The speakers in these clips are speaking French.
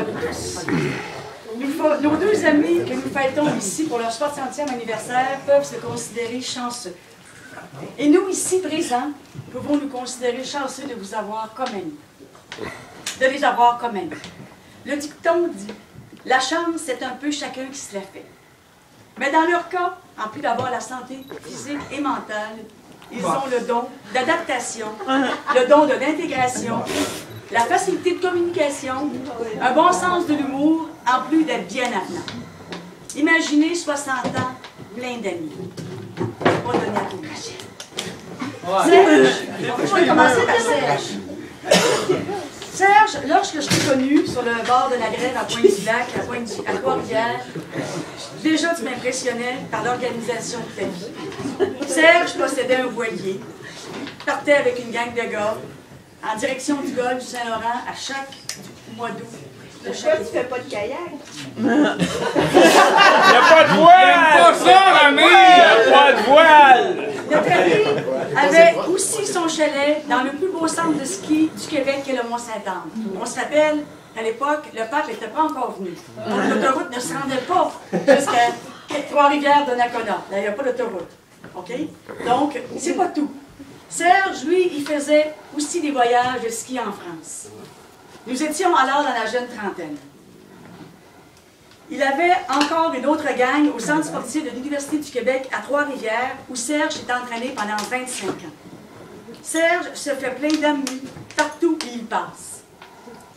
vous tous. Nos deux amis que nous fêtons ici pour leur 60e anniversaire peuvent se considérer chanceux. Et nous, ici présents, pouvons nous considérer chanceux de vous avoir comme amis. De les avoir comme amis. Le dicton dit « La chance, c'est un peu chacun qui se la fait ». Mais dans leur cas, en plus d'avoir la santé physique et mentale, ils ont le don d'adaptation, le don de l'intégration, la facilité de communication, un bon sens de l'humour, en plus d'être bien avenant. Imaginez 60 ans, plein d'amis. On va donner à tout le monde. Serge, on va commencer par Serge. Serge, lorsque je t'ai connu sur le bord de la grève à Pointe-du-Lac, à Trois-Rivières, déjà tu m'impressionnais par l'organisation de ta vie. Serge possédait un voilier, partait avec une gang de gars, en direction du golfe du Saint-Laurent à chaque mois d'août. Pourquoi tu fais pas de kayak? Il n'y a pas de voile! Il pas ça, Rami! Il n'y a pas de voile! Notre ami avait aussi son chalet dans le plus beau centre de ski du Québec, qui est le Mont-Saint-Anne. On se rappelle, à l'époque, le pape n'était pas encore venu. Donc l'autoroute ne se rendait pas jusqu'à Trois-Rivières de Nakona. Là, il n'y a pas d'autoroute. OK? Donc, c'est pas tout. Serge, lui, il faisait aussi des voyages de ski en France. Nous étions alors dans la jeune trentaine. Il avait encore une autre gang au centre sportif de l'Université du Québec à Trois-Rivières, où Serge s'est entraîné pendant 25 ans. Serge se fait plein d'amis partout où il passe.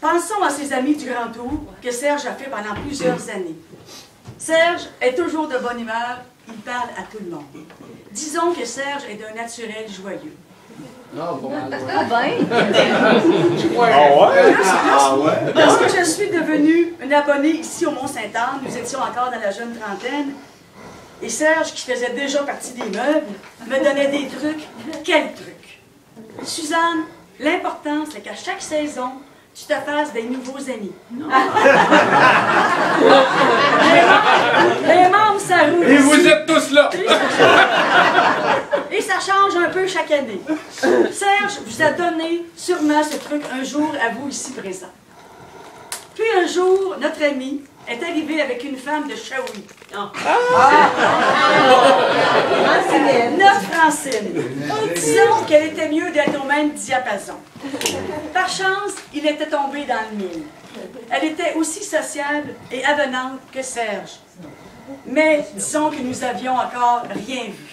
Pensons à ses amis du Grand Tour que Serge a fait pendant plusieurs années. Serge est toujours de bonne humeur, il parle à tout le monde. Disons que Serge est d'un naturel joyeux. Lorsque je suis devenue une abonnée ici au Mont-Saint-Anne, nous étions encore dans la jeune trentaine, et Serge, qui faisait déjà partie des meubles, me donnait des trucs. Quels trucs? Suzanne, l'important, c'est qu'à chaque saison, tu te fasses des nouveaux amis. Les membres, ça roule. Et vous êtes tous là! Et ça change un peu chaque année. Serge vous a donné sûrement ce truc un jour à vous ici présents. Puis un jour, notre ami est arrivé avec une femme de Shawi. Notre Francine. Disons qu'elle était mieux d'être au même diapason. Par chance, il était tombé dans le mille. Elle était aussi sociable et avenante que Serge. Mais disons que nous avions encore rien vu.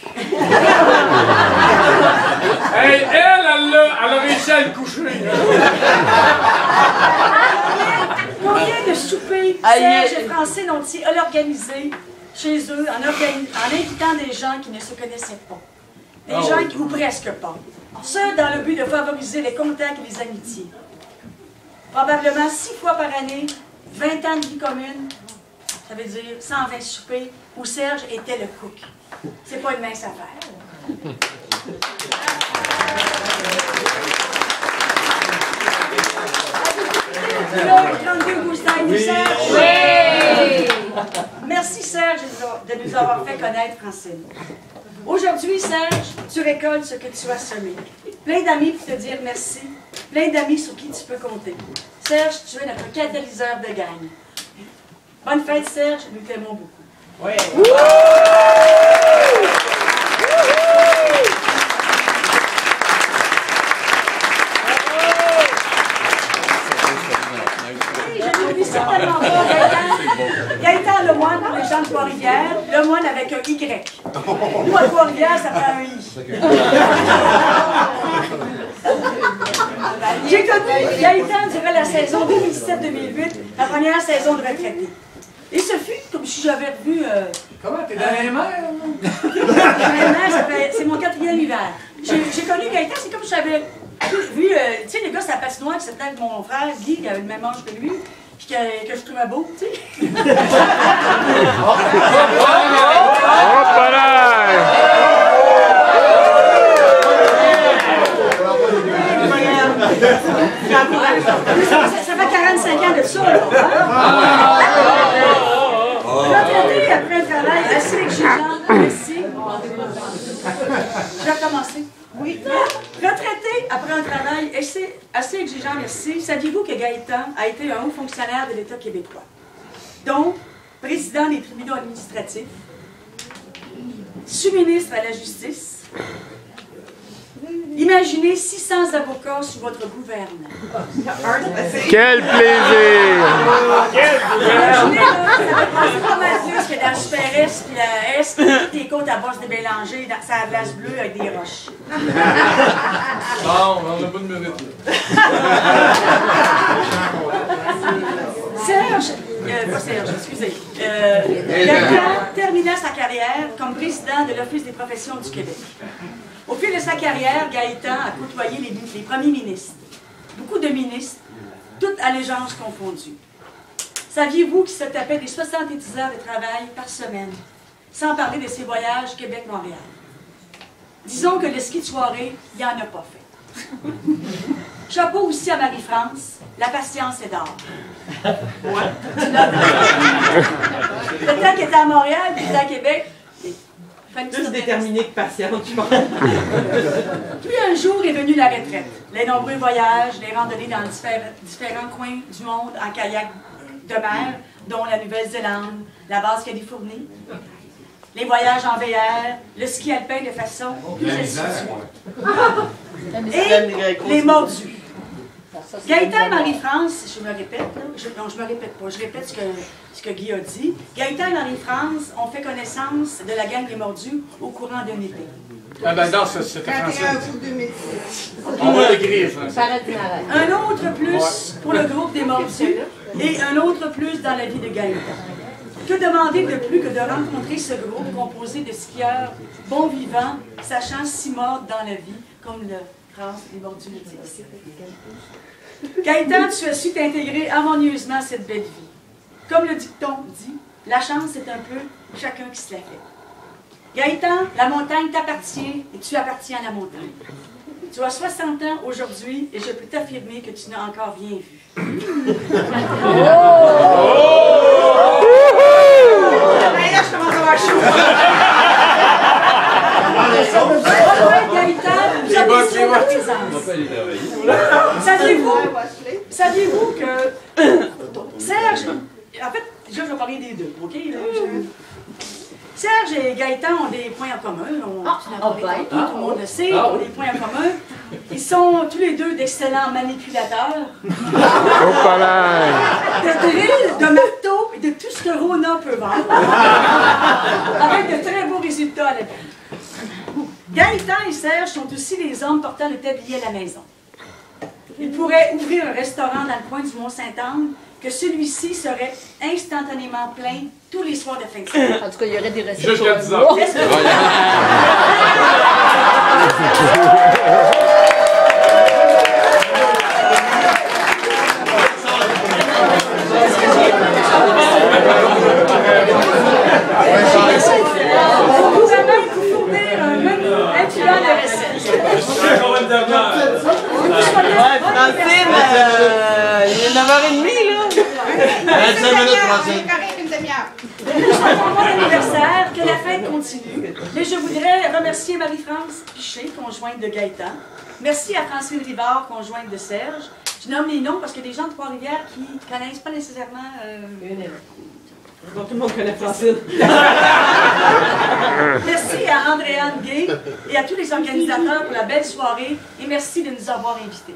Hey, elle a réussi à le coucher. Combien de soupers Serge et Francine ont-ils organisés chez eux en invitant des gens qui ne se connaissaient pas? Des gens qui, ou presque pas. Ce, dans le but de favoriser les contacts et les amitiés. Probablement 6 fois par année, 20 ans de vie commune, ça veut dire 120 soupers, où Serge était le cook. C'est pas une mince affaire. Le 32 Moustache de Serge. Oui! Merci Serge de nous avoir fait connaître Francine. Aujourd'hui, Serge, tu récoltes ce que tu as semé. Plein d'amis pour te dire merci. Plein d'amis sur qui tu peux compter. Serge, tu es notre catalyseur de gang. Bonne fête, Serge. Nous t'aimons beaucoup. Oui. Je n'oublie certainement pas Gaëtan Lemoine pour les gens de Trois-Rivières. Lemoine avec un Y. Nous, à Trois-Rivières, ça fait un I. J'ai connu Gaëtan durant la saison 2007-2008, la première saison de retraité. Et ce fut comme si j'avais revu... Comment? T'es dans les mers? C'est mon 4e hiver. J'ai connu Gaëtan, c'est comme si j'avais vu... tu sais, les gars, c'est la patinoire, qui s'était avec mon frère, Guy, qui avait le même âge que lui, puis que je trouvais beau, tu sais. Ça fait 45 ans de ça, là. Retraité après un travail assez exigeant, merci. Je vais recommencer. Oui. Retraité après un travail assez exigeant, merci. Saviez-vous que Gaétan a été un haut fonctionnaire de l'État québécois, dont président des tribunaux administratifs, sous-ministre à la justice. Imaginez 600 avocats sous votre gouvernement. Quel plaisir! Imaginez, là, ça va passer pas mal plus que dans le Super S puis la S, puis toutes les côtes à bosse de Bélanger, dans sa glace bleue avec des roches. Bon, on n'a pas de minute. Pas Serge, excusez. Gaétan termina sa carrière comme président de l'Office des professions du Québec. Au fil de sa carrière, Gaétan a côtoyé les premiers ministres, beaucoup de ministres, toutes allégeances confondues. Saviez-vous qu'il se tapait des 70 heures de travail par semaine, sans parler de ses voyages Québec-Montréal? Disons que le ski de soirée, il n'en a pas fait. Chapeau aussi à Marie-France, la patience est d'or. Ouais. Le temps qu'elle était à Montréal, puis à Québec, Plus déterminé que patiente, je pense. Puis un jour est venue la retraite. Les nombreux voyages, les randonnées dans différents coins du monde en kayak de mer, dont la Nouvelle-Zélande, la Basse-Californie, les voyages en VR, le ski alpin de façon plus assiduée. Et les mordus. Gaétan et Marie-France, je me répète, là, non, je me répète pas, je répète ce que Guy a dit. Gaétan et Marie-France ont fait connaissance de la gang des mordus au courant d'un été. Ah ben non, c'était français. 31 août 2006. On va l'écrire, français. Un autre plus pour le groupe des mordus et un autre plus dans la vie de Gaétan. Que demander de plus que de rencontrer ce groupe composé de skieurs bons vivants, sachant s'y mordre dans la vie, comme le phrase des mordus le disent. Gaétan, tu as su t'intégrer harmonieusement à cette belle vie. Comme le dicton dit, la chance c'est un peu chacun qui se la fait. Gaétan, la montagne t'appartient et tu appartiens à la montagne. Tu as 60 ans aujourd'hui et je peux t'affirmer que tu n'as encore rien vu. Là, je commence à avoir chaud. Saviez-vous que Serge, en fait, je vais parler des deux, ok? Serge et Gaétan ont des points en commun. Tout le monde le sait, ils ont des points en commun. Ils sont tous les deux d'excellents manipulateurs. De drills, de marteaux et de tout ce que Rona peut vendre. Avec de très beaux résultats à la fin. Gaétan et Serge sont aussi les hommes portant le tablier à la maison. Ils pourraient ouvrir un restaurant dans le coin du Mont-Saint-Anne, que celui-ci serait instantanément plein tous les soirs de fin de semaine. En tout cas, il y aurait des recettes. Jusqu'à 10 ans. Le gouvernement peut fournir un menu incluant de recettes. Francine, il est 9h30, là. 25 minutes, Francine. Correct, une demi-heure. Nous sommes bon anniversaire, que la fête continue. Mais je voudrais remercier Marie-France Piché, conjointe de Gaétan. Merci à Francine Rivard, conjointe de Serge. Je nomme les noms parce qu'il y a des gens de Trois-Rivières qui ne connaissent pas nécessairement... Bon, tout le monde connaît Francine. Merci à Andréane Gay et à tous les organisateurs pour la belle soirée et merci de nous avoir invités.